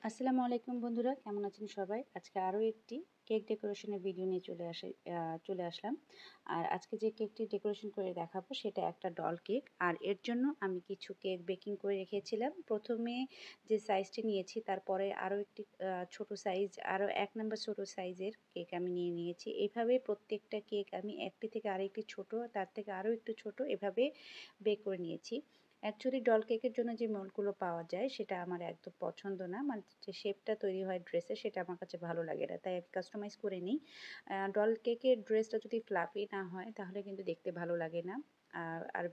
আসসালামু আলাইকুম বন্ধুরা, কেমন আছেন সবাই? আজকে আরও একটি কেক ডেকোরেশনের ভিডিও নিয়ে চলে আসলাম। আর আজকে যে কেকটি ডেকোরেশন করে দেখাবো সেটা একটা ডল কেক। আর এর জন্য আমি কিছু কেক বেকিং করে রেখেছিলাম। প্রথমে যে সাইজটি নিয়েছি তারপরে আরও একটি ছোট সাইজ, আরও ১ নাম্বার ছোট সাইজের কেক আমি নিয়ে নিয়েছি। এইভাবে প্রত্যেকটা কেক আমি একটি থেকে আরেকটি ছোট, তার থেকে আরও একটু ছোট এভাবে বেক করে নিয়েছি। অ্যাকচুয়ালি ডল কেকের জন্য যে মোল্ডগুলো পাওয়া যায় সেটা আমার একদম পছন্দ না, মানে যে শেপটা তৈরি হয় ড্রেসের সেটা আমার কাছে ভালো লাগে না, তাই আমি কাস্টমাইজ করে নিই। ডল কেকের ড্রেসটা যদি ফ্লাফি না হয় তাহলে কিন্তু দেখতে ভালো লাগে না। আর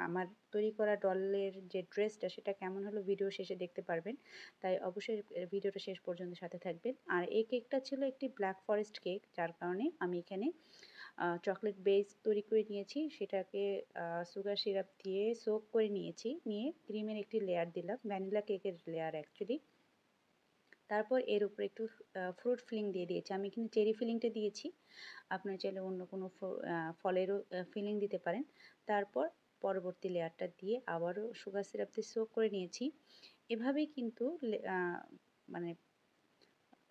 আমার তৈরি করা ডলের যে ড্রেসটা সেটা কেমন হলো ভিডিও শেষে দেখতে পারবেন, তাই অবশ্যই ভিডিওটা শেষ পর্যন্ত সাথে থাকবেন। আর এই কেকটা ছিল একটি ব্ল্যাক ফরেস্ট কেক, যার কারণে আমি এখানে চকলেট বেস তৈরি করে নিয়েছি, সেটাকে সুগার সিরাপ দিয়ে সোক করে নিয়েছি, নিয়ে ক্রিমের একটি লেয়ার দিলাম, ভ্যানিলা কেকের লেয়ার অ্যাকচুয়ালি। তারপর এর উপরে একটু ফ্রুট ফিলিং দিয়ে দিয়েছি, আমি কিন্তু চেরি ফিলিংটা দিয়েছি, আপনার চাইলে অন্য কোনো ফলেরও ফিলিং দিতে পারেন। তারপর পরবর্তী লেয়ারটা দিয়ে আবারও সুগার সিরাপ দিয়ে সোক করে নিয়েছি। এভাবেই কিন্তু মানে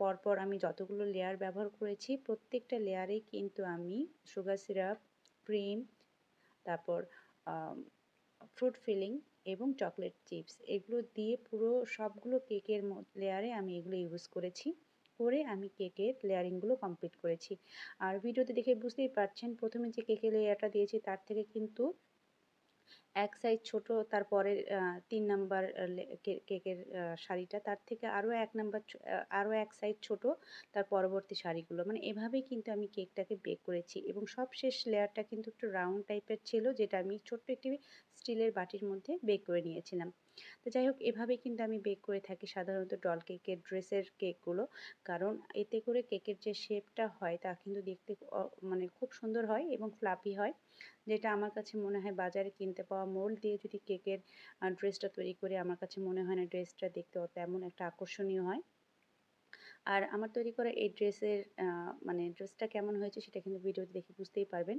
পরপর আমি যতগুলো লেয়ার ব্যবহার করেছি প্রত্যেকটা লেয়ারেই কিন্তু আমি সুগার সিরাপ, ক্রিম, তারপর ফ্রুট ফিলিং এবং চকলেট চিপস এগুলো দিয়ে পুরো সবগুলো কেকের লেয়ারে আমি এগুলো ইউজ করেছি, করে আমি কেকের লেয়ারিংগুলো কমপ্লিট করেছি। আর ভিডিওতে দেখে বুঝতেই পারছেন প্রথমে যে কেকের লেয়ারটা দিয়েছি তার থেকে কিন্তু এক সাইজ ছোট, তারপরের ৩ নাম্বার কেকের শাড়িটা তার থেকে আরও ১ নাম্বার আরও এক সাইজ ছোট, তার পরবর্তী শাড়িগুলো। মানে এভাবেই কিন্তু আমি কেকটাকে বেক করেছি এবং সবশেষ লেয়ারটা কিন্তু একটু রাউন্ড টাইপের ছিল, যেটা আমি ছোট্ট একটি স্টিলের বাটির মধ্যে বেক করে নিয়েছিলাম। তো যাই হোক, এভাবেই কিন্তু আমি বেক করে থাকি সাধারণত ডল কেকের ড্রেসের কেকগুলো। কারণ এতে করে কেকের যে শেপটা হয় তা কিন্তু দেখতে মানে খুব সুন্দর হয় এবং ফ্লাফি হয়, যেটা আমার কাছে মনে হয় বাজারে কিনতে পাওয়া মোল্ড দিয়ে যদি কেকের ড্রেসটা তৈরি করে আমার কাছে মনে হয় না ড্রেসটা দেখতে তেমন একটা আকর্ষণীয় হয়। আর আমার তৈরি করা এই ড্রেসের মানে ড্রেসটা কেমন হয়েছে সেটা কিন্তু ভিডিওতে দেখে বুঝতেই পারবেন।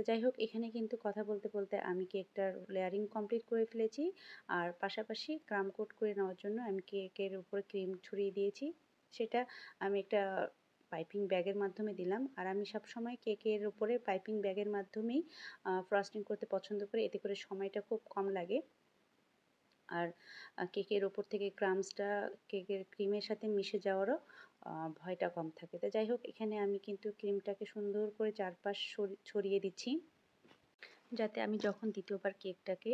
যাই হোক, এখানে কিন্তু কথা বলতে বলতে আমি কেকটার লেয়ারিং কমপ্লিট করে ফেলেছি। আর পাশাপাশি ক্রাম কোট করে নেওয়ার জন্য আমি কেকের উপরে ক্রিম ছড়িয়ে দিয়েছি। সেটা আমি একটা পাইপিং ব্যাগের মাধ্যমে দিলাম। আর আমি সবসময় কেকের উপরে পাইপিং ব্যাগের মাধ্যমেই ফ্রস্টিং করতে পছন্দ করি, এতে করে সময়টা খুব কম লাগে। আর কেকের ওপর থেকে ক্রাম্বসটা কেকের ক্রিমের সাথে মিশে যাওয়ারও ভয়টা কম থাকে। তো যাই হোক, এখানে আমি কিন্তু ক্রিমটাকে সুন্দর করে চারপাশ ছড়িয়ে দিচ্ছি, যাতে আমি যখন দ্বিতীয়বার কেকটাকে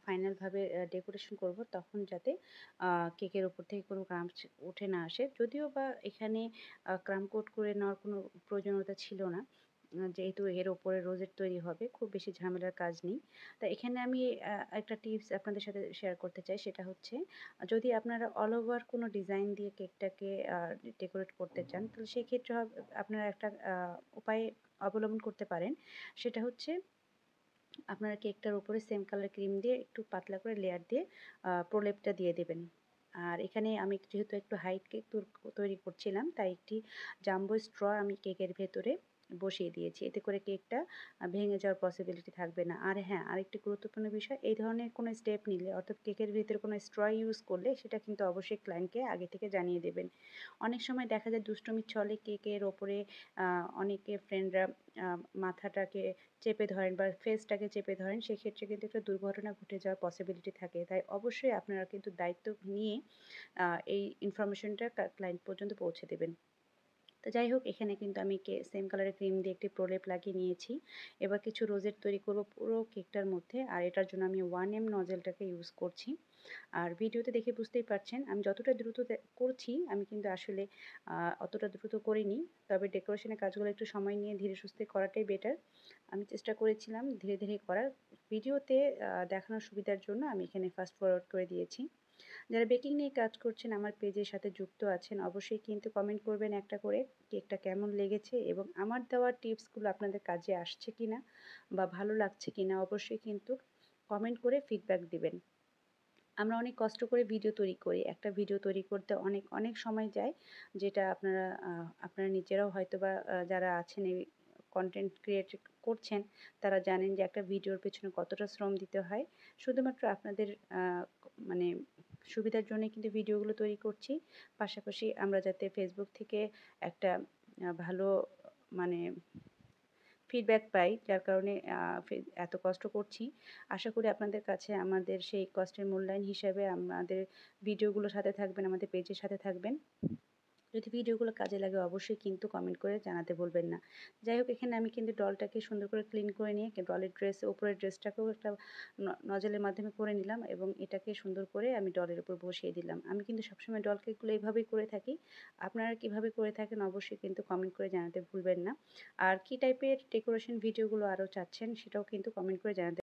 ফাইনালভাবে ডেকোরেশন করব তখন যাতে কেকের ওপর থেকে কোনো ক্রাম্বস উঠে না আসে। যদিও বা এখানে ক্রাম্ব কোট করে নেওয়ার কোনো প্রয়োজনীয়তা ছিল না। যেহেতু এর ওপরে রোজেট তৈরি হবে, খুব বেশি ঝামেলার কাজ নেই। তা এখানে আমি একটা টিপস আপনাদের সাথে শেয়ার করতে চাই, সেটা হচ্ছে যদি আপনারা অল ওভার কোনো ডিজাইন দিয়ে কেকটাকে ডেকোরেট করতে চান, তাহলে সেক্ষেত্রে আপনারা একটা উপায় অবলম্বন করতে পারেন। সেটা হচ্ছে আপনারা কেকটার উপরে সেম কালার ক্রিম দিয়ে একটু পাতলা করে লেয়ার দিয়ে প্রলেপটা দিয়ে দেবেন। আর এখানে আমি যেহেতু একটু হাইট কেক তৈরি করছিলাম, তাই একটি জাম্বো স্ট্র আমি কেকের ভেতরে বসিয়ে দিয়েছি, এতে করে কেকটা ভেঙে যাওয়ার পসিবিলিটি থাকবে না। আর হ্যাঁ, আরেকটি গুরুত্বপূর্ণ বিষয়, এই ধরনের কোনো স্টেপ নিলে অর্থাৎ কেকের ভিতরে কোনো স্ট্র ইউজ করলে সেটা কিন্তু অবশ্যই ক্লায়েন্টকে আগে থেকে জানিয়ে দেবেন। অনেক সময় দেখা যায় দুষ্টুমির ছলে কেকের ওপরে অনেকে ফ্রেন্ডরা মাথাটাকে চেপে ধরেন বা ফেসটাকে চেপে ধরেন, সেক্ষেত্রে কিন্তু একটা দুর্ঘটনা ঘটে যাওয়ার পসিবিলিটি থাকে। তাই অবশ্যই আপনারা কিন্তু দায়িত্ব নিয়ে এই ইনফরমেশনটা ক্লায়েন্ট পর্যন্ত পৌঁছে দেবেন। তো যাই হোক, এখানে কিন্তু আমি সেম কালারের ক্রিম দিয়ে একটি প্রলেপ লাগিয়ে নিয়েছি। এবার কিছু রোজেট তৈরি করব পুরো কেকটার মধ্যে, আর এটার জন্য আমি 1M নজেলটাকে ইউজ করছি। আর ভিডিওতে দেখে বুঝতেই পারছেন আমি যতটা দ্রুত করছি, আমি কিন্তু আসলে অতটা দ্রুত করিনি। তবে ডেকোরেশনের কাজগুলো একটু সময় নিয়ে ধীরে সুস্থে করাটাই বেটার। আমি চেষ্টা করেছিলাম ধীরে ধীরে করার। ভিডিওতে দেখানোর সুবিধার জন্য আমি এখানে ফাস্ট ফরওয়ার্ড করে দিয়েছি। যারা বেকিং নিয়ে কাজ করছেন আমার পেজের সাথে যুক্ত আছেন, অবশ্যই কিন্তু কমেন্ট করবেন একটা করে কেকটা কেমন লেগেছে এবং আমার দেওয়া টিপসগুলো আপনাদের কাজে আসছে কিনা বা ভালো লাগছে কিনা অবশ্যই কিন্তু কমেন্ট করে ফিডব্যাক দিবেন। আমরা অনেক কষ্ট করে ভিডিও তৈরি করি, একটা ভিডিও তৈরি করতে অনেক অনেক সময় যায়, যেটা আপনারা নিজেরাও হয়তো বা যারা আছেন এই কন্টেন্ট ক্রিয়েট করছেন তারা জানেন যে একটা ভিডিওর পেছনে কতটা শ্রম দিতে হয়। শুধুমাত্র আপনাদের মানে সুবিধার জন্যই কিন্তু ভিডিওগুলো তৈরি করছি। পাশাপাশি আমরা যাতে ফেসবুক থেকে একটা ভালো মানে ফিডব্যাক পাই, যার কারণে এত কষ্ট করছি। আশা করি আপনাদের কাছে আমাদের সেই কষ্টের মূল্যায়ন হিসাবে আমাদের ভিডিওগুলোর সাথে থাকবেন, আমাদের পেজের সাথে থাকবেন। যদি ভিডিওগুলো কাজে লাগে অবশ্যই কিন্তু কমেন্ট করে জানাতে ভুলবেন না। যাই হোক, এখানে আমি কিন্তু ডলটাকে সুন্দর করে ক্লিন করে নিয়ে ডলের উপরের ড্রেসটাকেও একটা নজলের মাধ্যমে করে নিলাম এবং এটাকে সুন্দর করে আমি ডলের উপর বসিয়ে দিলাম। আমি কিন্তু সবসময় ডল কেকগুলো এভাবেই করে থাকি। আপনারা কিভাবে করে থাকেন অবশ্যই কিন্তু কমেন্ট করে জানাতে ভুলবেন না। আর কি টাইপের ডেকোরেশন ভিডিওগুলো আরও চাচ্ছেন সেটাও কিন্তু কমেন্ট করে জানাতে